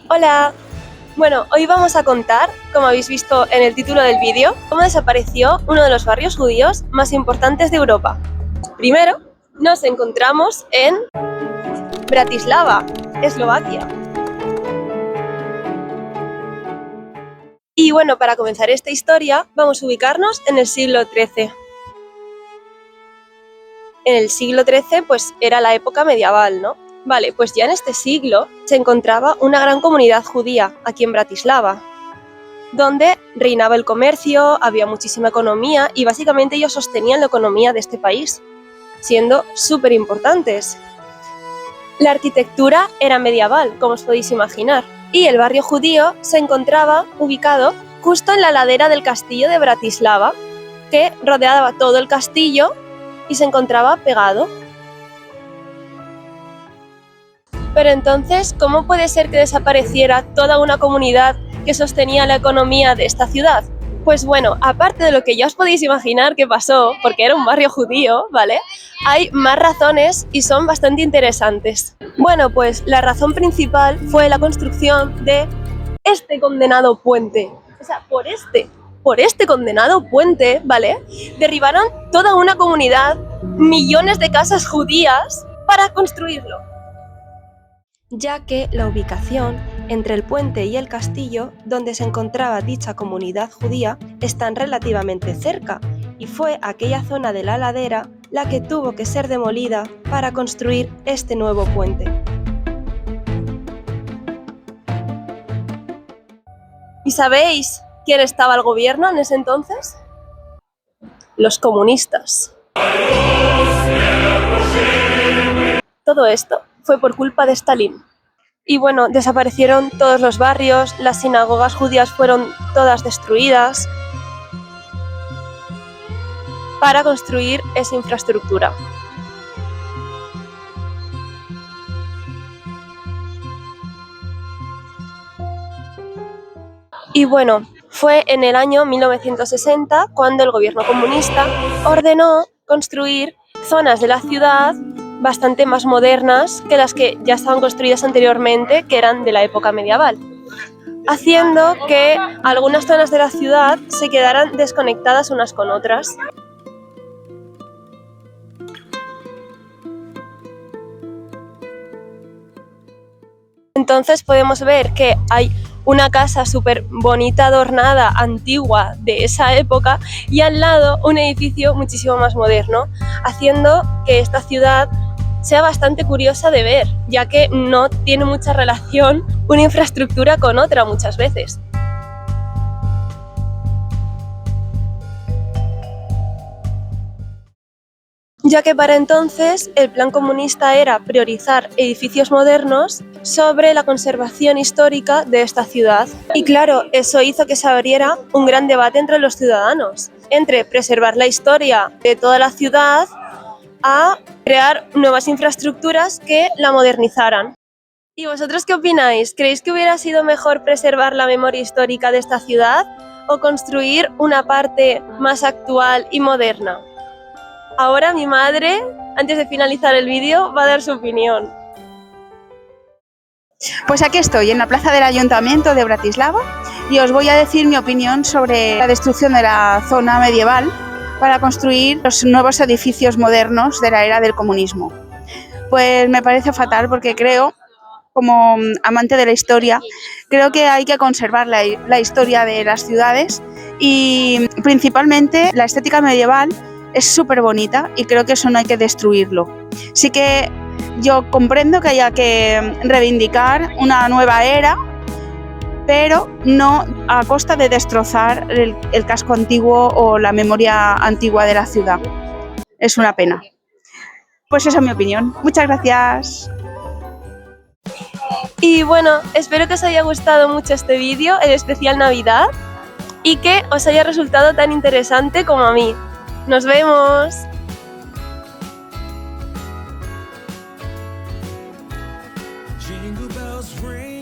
Hola. Bueno, hoy vamos a contar, como habéis visto en el título del vídeo, cómo desapareció uno de los barrios judíos más importantes de Europa. Primero, nos encontramos en Bratislava, Eslovaquia. Y bueno, para comenzar esta historia, vamos a ubicarnos en el siglo XIII. En el siglo XIII, pues era la época medieval, ¿no? Vale, pues ya en este siglo se encontraba una gran comunidad judía aquí en Bratislava, donde reinaba el comercio, había muchísima economía y básicamente ellos sostenían la economía de este país, siendo súper importantes. La arquitectura era medieval, como os podéis imaginar, y el barrio judío se encontraba ubicado justo en la ladera del castillo de Bratislava, que rodeaba todo el castillo y se encontraba pegado. Pero entonces, ¿cómo puede ser que desapareciera toda una comunidad que sostenía la economía de esta ciudad? Pues bueno, aparte de lo que ya os podéis imaginar que pasó, porque era un barrio judío, ¿vale? Hay más razones y son bastante interesantes. Bueno, pues la razón principal fue la construcción de este condenado puente. O sea, por este condenado puente, ¿vale? Derribaron toda una comunidad, millones de casas judías para construirlo, ya que la ubicación entre el puente y el castillo donde se encontraba dicha comunidad judía están relativamente cerca, y fue aquella zona de la ladera la que tuvo que ser demolida para construir este nuevo puente. ¿Y sabéis quién estaba al gobierno en ese entonces? Los comunistas. Todo esto fue por culpa de Stalin. Y bueno, desaparecieron todos los barrios, las sinagogas judías fueron todas destruidas para construir esa infraestructura. Y bueno, fue en el año 1960 cuando el gobierno comunista ordenó construir zonas de la ciudad bastante más modernas que las que ya estaban construidas anteriormente, que eran de la época medieval, haciendo que algunas zonas de la ciudad se quedaran desconectadas unas con otras. Entonces podemos ver que hay una casa súper bonita, adornada, antigua de esa época, y al lado un edificio muchísimo más moderno, haciendo que esta ciudad sea bastante curiosa de ver, ya que no tiene mucha relación una infraestructura con otra muchas veces. Ya que para entonces el plan comunista era priorizar edificios modernos sobre la conservación histórica de esta ciudad. Y claro, eso hizo que se abriera un gran debate entre los ciudadanos, entre preservar la historia de toda la ciudad a crear nuevas infraestructuras que la modernizaran. ¿Y vosotros qué opináis? ¿Creéis que hubiera sido mejor preservar la memoria histórica de esta ciudad o construir una parte más actual y moderna? Ahora mi madre, antes de finalizar el vídeo, va a dar su opinión. Pues aquí estoy, en la plaza del Ayuntamiento de Bratislava, y os voy a decir mi opinión sobre la destrucción de la zona medieval para construir los nuevos edificios modernos de la era del comunismo. Pues me parece fatal, porque creo, como amante de la historia, creo que hay que conservar la historia de las ciudades, y principalmente la estética medieval es súper bonita y creo que eso no hay que destruirlo. Sí que yo comprendo que haya que reivindicar una nueva era, pero no a costa de destrozar el casco antiguo o la memoria antigua de la ciudad. Es una pena. Pues esa es mi opinión. Muchas gracias. Y bueno, espero que os haya gustado mucho este vídeo, el especial Navidad, y que os haya resultado tan interesante como a mí. ¡Nos vemos! Jingle bells ring.